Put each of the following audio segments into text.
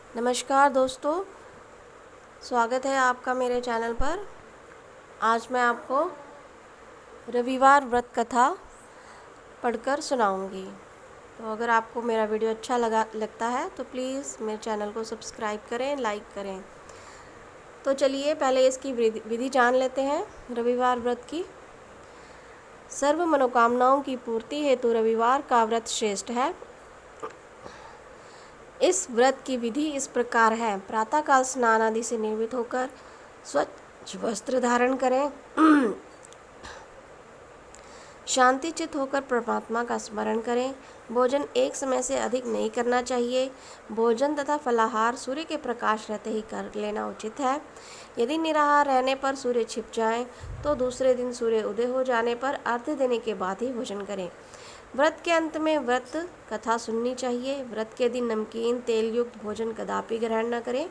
नमस्कार दोस्तों, स्वागत है आपका मेरे चैनल पर। आज मैं आपको रविवार व्रत कथा पढ़कर सुनाऊंगी। तो अगर आपको मेरा वीडियो अच्छा लगता है तो प्लीज़ मेरे चैनल को सब्सक्राइब करें, लाइक करें। तो चलिए पहले इसकी विधि जान लेते हैं रविवार व्रत की। सर्व मनोकामनाओं की पूर्ति हेतु रविवार का व्रत श्रेष्ठ है। इस व्रत की विधि इस प्रकार है। प्रातःकाल स्नान आदि से निर्मित होकर स्वच्छ वस्त्र धारण करें। शांति चित्त होकर परमात्मा का स्मरण करें। भोजन एक समय से अधिक नहीं करना चाहिए। भोजन तथा फलाहार सूर्य के प्रकाश रहते ही कर लेना उचित है। यदि निराहार रहने पर सूर्य छिप जाए तो दूसरे दिन सूर्य उदय हो जाने पर अर्घ्य देने के बाद ही भोजन करें। व्रत के अंत में व्रत कथा सुननी चाहिए। व्रत के दिन नमकीन तेल युक्त भोजन कदापि ग्रहण न करें।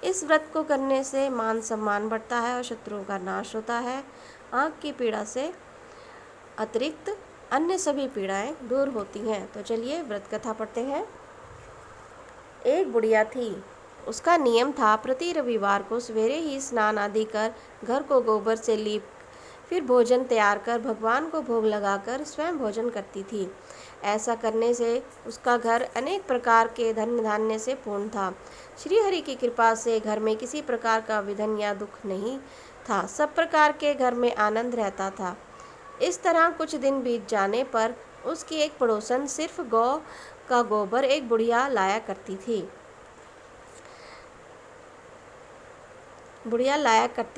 इस व्रत को करने से मान सम्मान बढ़ता है और शत्रुओं का नाश होता है। आँख की पीड़ा से अतिरिक्त अन्य सभी पीड़ाएं दूर होती हैं। तो चलिए व्रत कथा पढ़ते हैं। एक बुढ़िया थी। उसका नियम था प्रति रविवार को सवेरे ही स्नान आदि कर घर को गोबर से लीप फिर भोजन तैयार कर भगवान को भोग लगाकर स्वयं भोजन करती थी। ऐसा करने से उसका घर अनेक प्रकार के धन धान्य से पूर्ण था। श्री हरि की कृपा से घर में किसी प्रकार का विघ्न या दुख नहीं था। सब प्रकार के घर में आनंद रहता था। इस तरह कुछ दिन बीत जाने पर उसकी एक पड़ोसन सिर्फ गौ का गोबर एक बुढ़िया लाया करती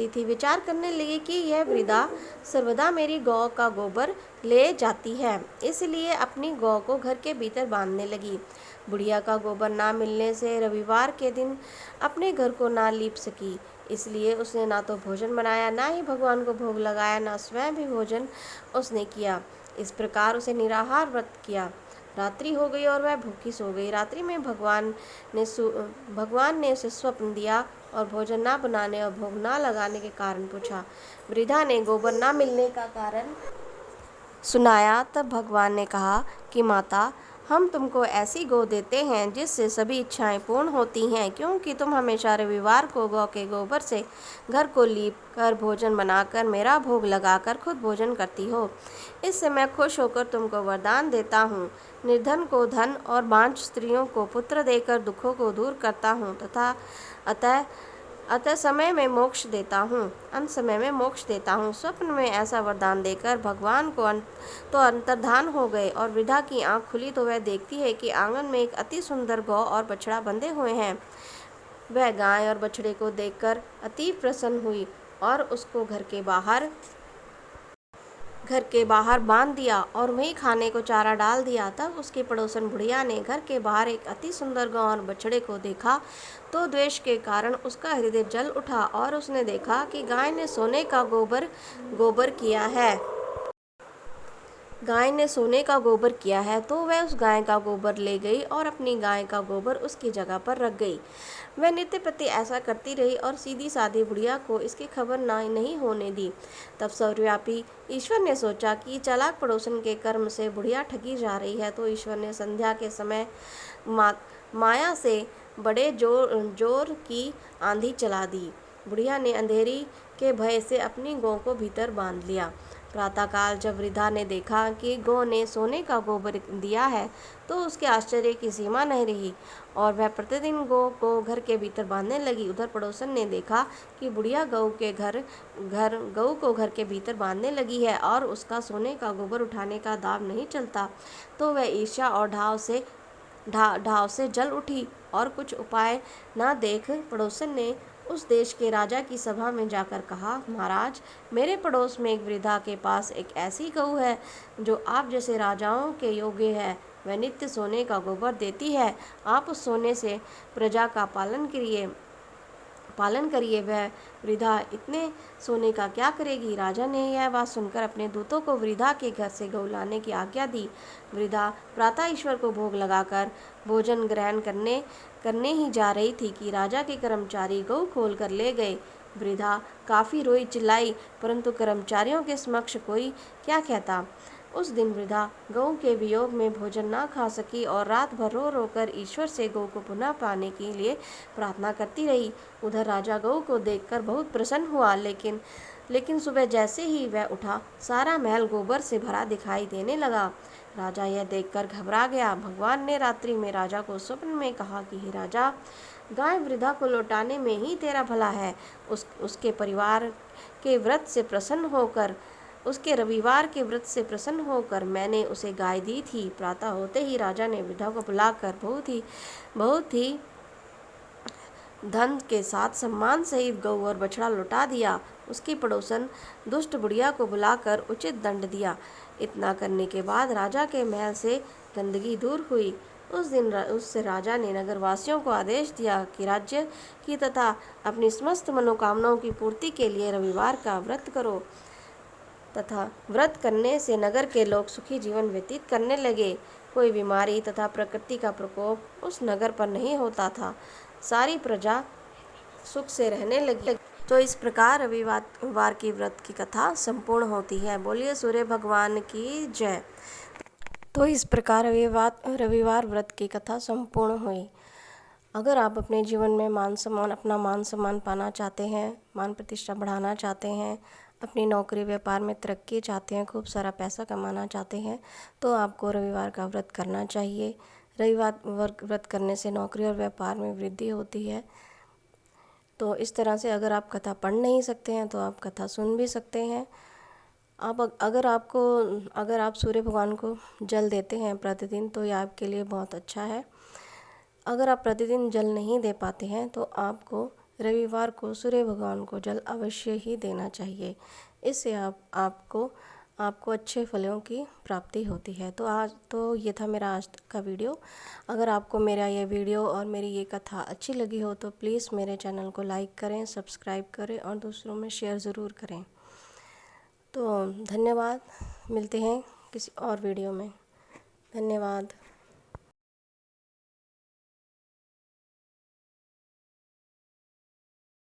थी। विचार करने लगी कि यह वृद्धा सर्वदा मेरी गौ का गोबर ले जाती है, इसलिए अपनी गौ को घर के भीतर बांधने लगी। बुढ़िया का गोबर ना मिलने से रविवार के दिन अपने घर को ना लीप सकी, इसलिए उसने ना तो भोजन बनाया, ना ही भगवान को भोग लगाया, ना स्वयं भी भोजन उसने किया। इस प्रकार उसे निराहार व्रत किया। रात्रि हो गई और वह भूखी सो गई। रात्रि में भगवान ने उसे स्वप्न दिया और भोजन ना बनाने और भोग ना लगाने के कारण पूछा। वृद्धा ने गोबर ना मिलने का कारण सुनाया। तब भगवान ने कहा कि माता, हम तुमको ऐसी गौ देते हैं जिससे सभी इच्छाएं पूर्ण होती हैं, क्योंकि तुम हमेशा रविवार को गौ के गोबर से घर को लीप कर भोजन बनाकर मेरा भोग लगाकर खुद भोजन करती हो। इससे मैं खुश होकर तुमको वरदान देता हूँ। निर्धन को धन और बांझ स्त्रियों को पुत्र देकर दुखों को दूर करता हूँ तथा अंत समय में मोक्ष देता हूँ। स्वप्न में ऐसा वरदान देकर भगवान को तो अंतर्धान हो गए और वृद्धा की आंख खुली तो वह देखती है कि आंगन में एक अति सुंदर गौ और बछड़ा बंधे हुए हैं। वह गाय और बछड़े को देखकर अति प्रसन्न हुई और उसको घर के बाहर बांध दिया और वहीं खाने को चारा डाल दिया। तब उसकी पड़ोसन बुढ़िया ने घर के बाहर एक अति सुंदर गौ और बछड़े को देखा तो द्वेष के कारण उसका हृदय जल उठा और उसने देखा कि गाय ने सोने का गोबर किया है। तो वह उस गाय का गोबर ले गई और अपनी गाय का गोबर उसकी जगह पर रख गई। वह नित्य प्रति ऐसा करती रही और सीधी सादी बुढ़िया को इसकी खबर नहीं होने दी। तब सर्वव्यापी ईश्वर ने सोचा कि चालाक पड़ोसन के कर्म से बुढ़िया ठगी जा रही है, तो ईश्वर ने संध्या के समय माया से बड़े जोर की आंधी चला दी। बुढ़िया ने अंधेरी के भय से अपनी गौ को भीतर बांध लिया। प्रातःकाल जब वृद्धा ने देखा कि गौ ने सोने का गोबर दिया है तो उसके आश्चर्य की सीमा नहीं रही और वह प्रतिदिन गौ को घर के भीतर बांधने लगी। उधर पड़ोसन ने देखा कि बुढ़िया गऊ को घर के भीतर बांधने लगी है और उसका सोने का गोबर उठाने का दाव नहीं चलता, तो वह ईर्ष्या और ढाव से जल उठी और कुछ उपाय न देख पड़ोसन ने उस देश के राजा की सभा में जाकर कहा, महाराज, मेरे पड़ोस में एक वृद्धा के पास एक ऐसी गऊ है जो आप जैसे राजाओं के योग्य है। वह नित्य सोने का गोबर देती है। आप उस सोने से प्रजा का पालन करिए। वह वृद्धा इतने सोने का क्या करेगी। राजा ने यह बात सुनकर अपने दूतों को वृद्धा के घर से गऊ लाने की आज्ञा दी। वृद्धा प्रातः ईश्वर को भोग लगाकर भोजन ग्रहण करने ही जा रही थी कि राजा के कर्मचारी गऊ खोल कर ले गए। वृद्धा काफी रोई चिल्लाई, परंतु कर्मचारियों के समक्ष कोई क्या कहता। उस दिन वृद्धा गऊ के वियोग में भोजन ना खा सकी और रात भर रो रो कर ईश्वर से गऊ को पुनः पाने के लिए प्रार्थना करती रही। उधर राजा गऊ को देखकर बहुत प्रसन्न हुआ, लेकिन सुबह जैसे ही वह उठा, सारा महल गोबर से भरा दिखाई देने लगा। राजा यह देखकर घबरा गया। भगवान ने रात्रि में राजा को स्वप्न में कहा कि हे राजा, गाय वृद्धा को लौटाने में ही तेरा भला है। उसके परिवार के व्रत से प्रसन्न होकर उसके रविवार के व्रत से प्रसन्न होकर मैंने उसे गाय दी थी। प्रातः होते ही राजा ने वृद्धा को बुलाकर बहुत ही धन के साथ सम्मान सहित गऊ और बछड़ा लौटा दिया। उसकी पड़ोसन दुष्ट बुढ़िया को बुलाकर उचित दंड दिया। इतना करने के बाद राजा के महल से गंदगी दूर हुई। उस दिन उससे राजा ने नगरवासियों को आदेश दिया कि राज्य की तथा अपनी समस्त मनोकामनाओं की पूर्ति के लिए रविवार का व्रत करो, तथा व्रत करने से नगर के लोग सुखी जीवन व्यतीत करने लगे। कोई बीमारी तथा प्रकृति का प्रकोप उस नगर पर नहीं होता था। सारी प्रजा सुख से रहने लगी। तो इस प्रकार रविवार की व्रत की कथा संपूर्ण होती है। बोलिए सूर्य भगवान की जय। तो इस प्रकार रविवार व्रत की कथा संपूर्ण हुई। अगर आप अपने जीवन में अपना मान सम्मान पाना चाहते हैं, मान प्रतिष्ठा बढ़ाना चाहते हैं, अपनी नौकरी व्यापार में तरक्की चाहते हैं, खूब सारा पैसा कमाना चाहते हैं, तो आपको रविवार का व्रत करना चाहिए। रविवार व्रत करने से नौकरी और व्यापार में वृद्धि होती है। तो इस तरह से अगर आप कथा पढ़ नहीं सकते हैं तो आप कथा सुन भी सकते हैं। अगर आप सूर्य भगवान को जल देते हैं प्रतिदिन, तो ये आपके लिए बहुत अच्छा है। अगर आप प्रतिदिन जल नहीं दे पाते हैं तो आपको रविवार को सूर्य भगवान को जल अवश्य ही देना चाहिए। इससे आपको अच्छे फलों की प्राप्ति होती है। तो ये था मेरा आज का वीडियो। अगर आपको मेरा ये वीडियो और मेरी ये कथा अच्छी लगी हो तो प्लीज़ मेरे चैनल को लाइक करें, सब्सक्राइब करें और दूसरों में शेयर ज़रूर करें। तो धन्यवाद। मिलते हैं किसी और वीडियो में। धन्यवाद।